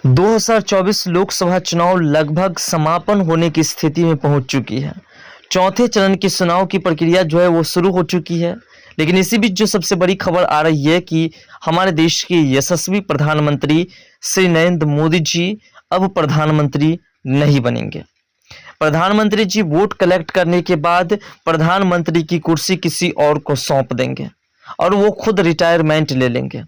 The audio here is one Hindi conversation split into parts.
2024 लोकसभा चुनाव लगभग समापन होने की स्थिति में पहुंच चुकी है। चौथे चरण के चुनाव की प्रक्रिया जो है वो शुरू हो चुकी है। लेकिन इसी बीच जो सबसे बड़ी खबर आ रही है कि हमारे देश के यशस्वी प्रधानमंत्री श्री नरेंद्र मोदी जी अब प्रधानमंत्री नहीं बनेंगे। प्रधानमंत्री जी वोट कलेक्ट करने के बाद प्रधानमंत्री की कुर्सी किसी और को सौंप देंगे और वो खुद रिटायरमेंट ले लेंगे।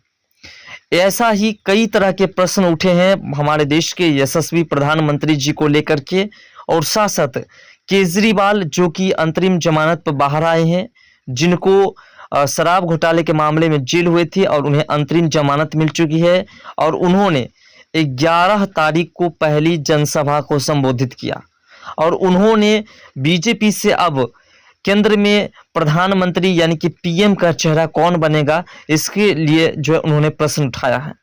ऐसा ही कई तरह के प्रश्न उठे हैं हमारे देश के यशस्वी प्रधानमंत्री जी को लेकर के। और साथ साथ केजरीवाल जो कि अंतरिम जमानत पर बाहर आए हैं, जिनको शराब घोटाले के मामले में जेल हुए थे और उन्हें अंतरिम जमानत मिल चुकी है। और उन्होंने 11 तारीख को पहली जनसभा को संबोधित किया और उन्होंने बीजेपी से अब केंद्र में प्रधानमंत्री यानी कि पीएम का चेहरा कौन बनेगा, इसके लिए जो है उन्होंने प्रश्न उठाया है।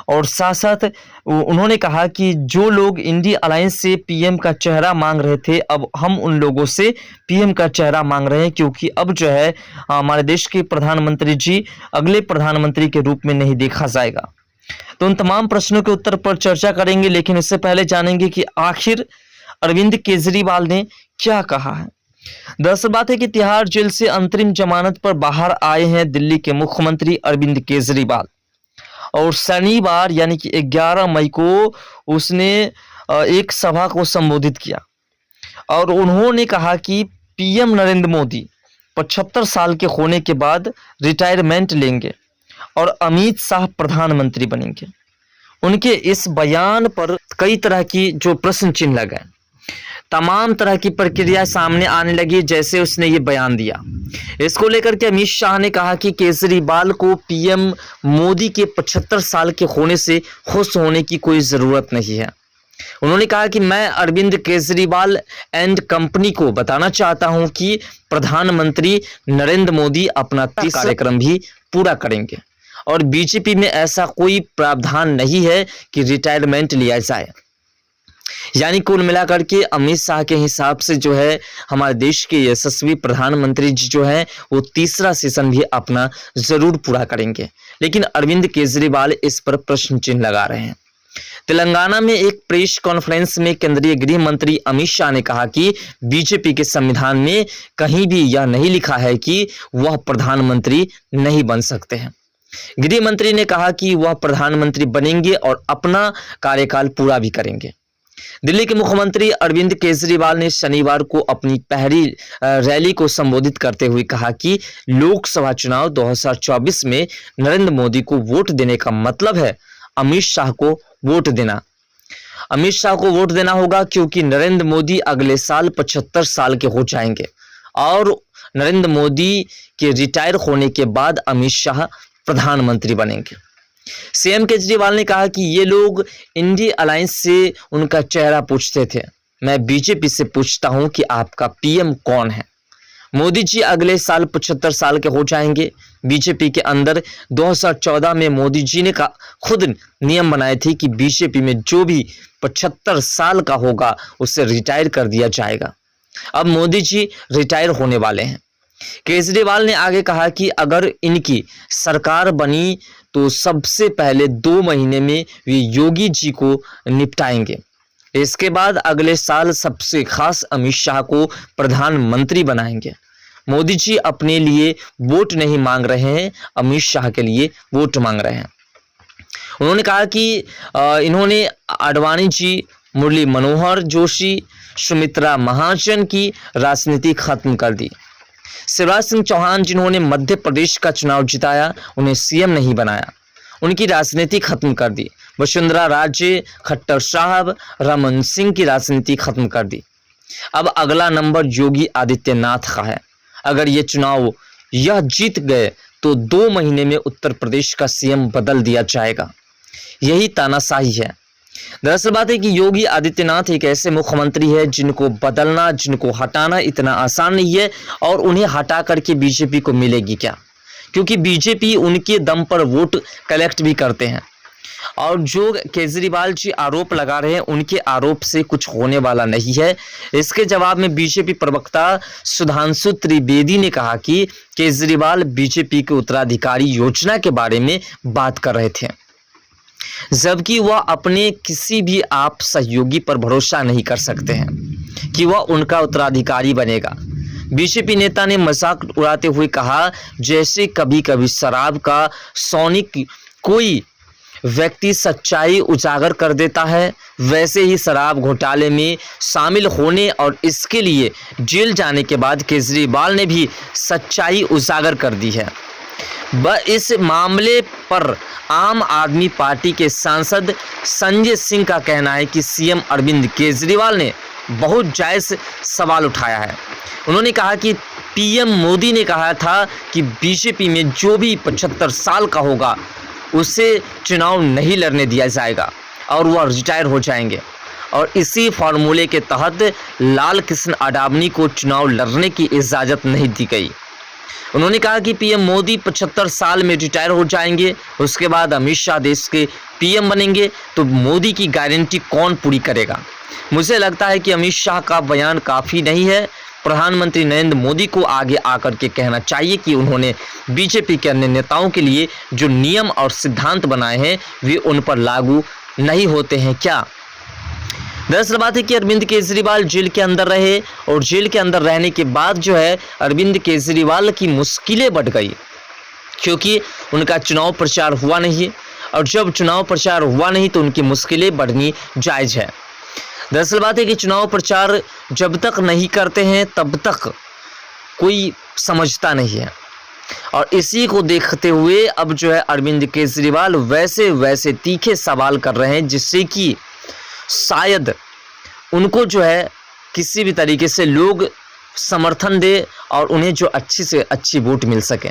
और साथ साथ उन्होंने कहा कि जो लोग इंडिया अलायंस से पीएम का चेहरा मांग रहे थे, अब हम उन लोगों से पीएम का चेहरा मांग रहे हैं, क्योंकि अब जो है हमारे देश के प्रधानमंत्री जी अगले प्रधानमंत्री के रूप में नहीं देखा जाएगा। तो उन तमाम प्रश्नों के उत्तर पर चर्चा करेंगे, लेकिन इससे पहले जानेंगे कि आखिर अरविंद केजरीवाल ने क्या कहा है। दरअसल बात है कि तिहाड़ जेल से अंतरिम जमानत पर बाहर आए हैं दिल्ली के मुख्यमंत्री अरविंद केजरीवाल। और शनिवार यानी कि 11 मई को उसने एक सभा को संबोधित किया और उन्होंने कहा कि पीएम नरेंद्र मोदी 75 साल के होने के बाद रिटायरमेंट लेंगे और अमित शाह प्रधानमंत्री बनेंगे। उनके इस बयान पर कई तरह की जो प्रश्न चिन्ह लगे, तमाम तरह की प्रक्रिया सामने आने लगी जैसे उसने ये बयान दिया। इसको लेकर के अमित शाह ने कहा कि केजरीवाल को पीएम मोदी के 75 साल के होने से खुश होने की कोई ज़रूरत नहीं है। उन्होंने कहा कि मैं अरविंद केजरीवाल एंड कंपनी को बताना चाहता हूं कि प्रधानमंत्री नरेंद्र मोदी अपना कार्यक्रम भी पूरा करेंगे और बीजेपी में ऐसा कोई प्रावधान नहीं है कि रिटायरमेंट लिया जाए। यानी कुल मिलाकर के अमित शाह के हिसाब से जो है हमारे देश के यशस्वी प्रधानमंत्री जी जो है वो तीसरा सेशन भी अपना जरूर पूरा करेंगे। लेकिन अरविंद केजरीवाल इस पर प्रश्न चिन्ह लगा रहे हैं। तेलंगाना में एक प्रेस कॉन्फ्रेंस में केंद्रीय गृह मंत्री अमित शाह ने कहा कि बीजेपी के संविधान में कहीं भी यह नहीं लिखा है कि वह प्रधानमंत्री नहीं बन सकते हैं। गृह मंत्री ने कहा कि वह प्रधानमंत्री बनेंगे और अपना कार्यकाल पूरा भी करेंगे। दिल्ली के मुख्यमंत्री अरविंद केजरीवाल ने शनिवार को अपनी पहली रैली को संबोधित करते हुए कहा कि लोकसभा चुनाव 2024 में नरेंद्र मोदी को वोट देने का मतलब है अमित शाह को वोट देना। अमित शाह को वोट देना होगा क्योंकि नरेंद्र मोदी अगले साल 75 साल के हो जाएंगे और नरेंद्र मोदी के रिटायर होने के बाद अमित शाह प्रधानमंत्री बनेंगे। सीएम केजरीवाल ने कहा कि ये लोग इंडिया अलायंस से उनका चेहरा पूछते थे, मैं बीजेपी से पूछता हूं कि आपका पीएम कौन है। मोदी जी अगले साल 75 साल के हो जाएंगे। बीजेपी के अंदर 2014 में मोदी जी ने खुद नियम बनाए थे कि बीजेपी में जो भी 75 साल का होगा उसे रिटायर कर दिया जाएगा। अब मोदी जी रिटायर होने वाले हैं। केजरीवाल ने आगे कहा कि अगर इनकी सरकार बनी तो सबसे पहले 2 महीने में वे योगी जी को निपटाएंगे। इसके बाद अगले साल सबसे खास अमित शाह को प्रधानमंत्री बनाएंगे। मोदी जी अपने लिए वोट नहीं मांग रहे हैं, अमित शाह के लिए वोट मांग रहे हैं। उन्होंने कहा कि इन्होंने आडवाणी जी, मुरली मनोहर जोशी, सुमित्रा महाजन की राजनीति खत्म कर दी। शिवराज सिंह चौहान जिन्होंने मध्य प्रदेश का चुनाव जिताया, उन्हें सीएम नहीं बनाया, उनकी राजनीति खत्म कर दी। वसुंधरा राजे, खट्टर साहब, रमन सिंह की राजनीति खत्म कर दी। अब अगला नंबर योगी आदित्यनाथ का है। अगर ये चुनाव यह जीत गए तो 2 महीने में उत्तर प्रदेश का सीएम बदल दिया जाएगा। यही तानाशाही है। दरअसल बात है कि योगी आदित्यनाथ एक ऐसे मुख्यमंत्री है जिनको बदलना, जिनको हटाना इतना आसान नहीं है। और उन्हें हटा करके बीजेपी को मिलेगी क्या, क्योंकि बीजेपी उनके दम पर वोट कलेक्ट भी करते हैं। और जो केजरीवाल जी आरोप लगा रहे हैं उनके आरोप से कुछ होने वाला नहीं है। इसके जवाब में बीजेपी प्रवक्ता सुधांशु त्रिवेदी ने कहा कि केजरीवाल बीजेपी के उत्तराधिकारी योजना के बारे में बात कर रहे थे। जबकि वह अपने किसी भी आप सहयोगी पर भरोसा नहीं कर सकते हैं कि वह उनका उत्तराधिकारी बनेगा। बीजेपी नेता ने मजाक उड़ाते हुए कहा, जैसे कभी कभी शराब का सौनिक कोई व्यक्ति सच्चाई उजागर कर देता है, वैसे ही शराब घोटाले में शामिल होने और इसके लिए जेल जाने के बाद केजरीवाल ने भी सच्चाई उजागर कर दी है। इस मामले पर आम आदमी पार्टी के सांसद संजय सिंह का कहना है कि सीएम अरविंद केजरीवाल ने बहुत जायज़ सवाल उठाया है। उन्होंने कहा कि पीएम मोदी ने कहा था कि बीजेपी में जो भी 75 साल का होगा उसे चुनाव नहीं लड़ने दिया जाएगा और वह रिटायर हो जाएंगे, और इसी फार्मूले के तहत लाल कृष्ण अडावाणी को चुनाव लड़ने की इजाज़त नहीं दी गई। उन्होंने कहा कि पीएम मोदी 75 साल में रिटायर हो जाएंगे, उसके बाद अमित शाह देश के पीएम बनेंगे, तो मोदी की गारंटी कौन पूरी करेगा। मुझे लगता है कि अमित शाह का बयान काफ़ी नहीं है। प्रधानमंत्री नरेंद्र मोदी को आगे आकर के कहना चाहिए कि उन्होंने बीजेपी के अन्य नेताओं के लिए जो नियम और सिद्धांत बनाए हैं वे उन पर लागू नहीं होते हैं क्या। दरअसल बात है कि अरविंद केजरीवाल जेल के अंदर रहे और जेल के अंदर रहने के बाद जो है अरविंद केजरीवाल की मुश्किलें बढ़ गई, क्योंकि उनका चुनाव प्रचार हुआ नहीं, और जब चुनाव प्रचार हुआ नहीं तो उनकी मुश्किलें बढ़नी जायज़ है। दरअसल बात है कि चुनाव प्रचार जब तक नहीं करते हैं तब तक कोई समझता नहीं है, और इसी को देखते हुए अब जो है अरविंद केजरीवाल वैसे तीखे सवाल कर रहे हैं जिससे कि शायद उनको जो है किसी भी तरीके से लोग समर्थन दे और उन्हें जो अच्छी से अच्छी वोट मिल सके।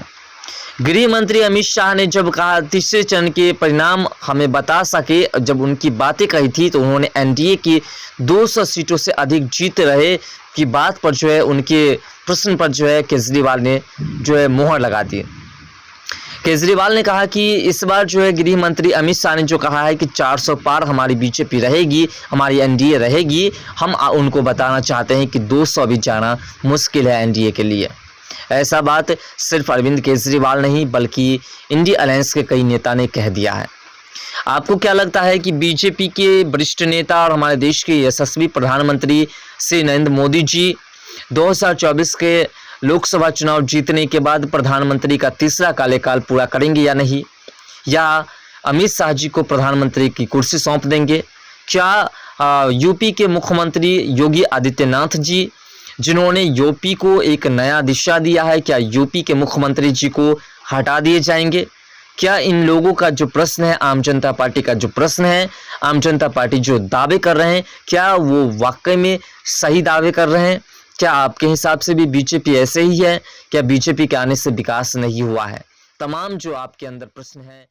गृह मंत्री अमित शाह ने जब कहा तीसरे चरण के परिणाम हमें बता सके, जब उनकी बातें कही थी तो उन्होंने एनडीए की 200 सीटों से अधिक जीत रहे की बात पर जो है उनके प्रश्न पर जो है केजरीवाल ने जो है मोहर लगा दी। केजरीवाल ने कहा कि इस बार जो है गृह मंत्री अमित शाह ने जो कहा है कि 400 पार हमारी बीजेपी रहेगी, हमारी एनडीए रहेगी, हम उनको बताना चाहते हैं कि 200 भी जाना मुश्किल है एनडीए के लिए। ऐसा बात सिर्फ अरविंद केजरीवाल नहीं बल्कि इंडिया अलायंस के कई नेता ने कह दिया है। आपको क्या लगता है कि बीजेपी के वरिष्ठ नेता और हमारे देश के यशस्वी प्रधानमंत्री श्री नरेंद्र मोदी जी 2024 के लोकसभा चुनाव जीतने के बाद प्रधानमंत्री का तीसरा कार्यकाल पूरा करेंगे या नहीं, या अमित शाह जी को प्रधानमंत्री की कुर्सी सौंप देंगे? क्या यूपी के मुख्यमंत्री योगी आदित्यनाथ जी जिन्होंने यूपी को एक नया दिशा दिया है, क्या यूपी के मुख्यमंत्री जी को हटा दिए जाएंगे? क्या इन लोगों का जो प्रश्न है, आम जनता पार्टी का जो प्रश्न है, आम जनता पार्टी जो दावे कर रहे हैं, क्या वो वाकई में सही दावे कर रहे हैं? क्या आपके हिसाब से भी बीजेपी ऐसे ही है? क्या बीजेपी के आने से विकास नहीं हुआ है? तमाम जो आपके अंदर प्रश्न है